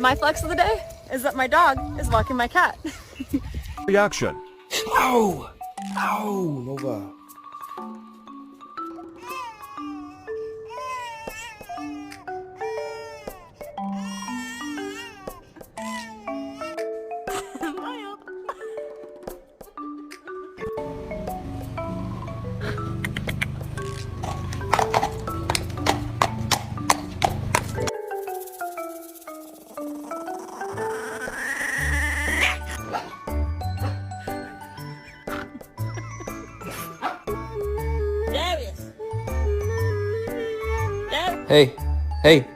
So my flex of the day is that my dog is walking my cat. Reaction. Ow! Ow! Nova. Hey, hey,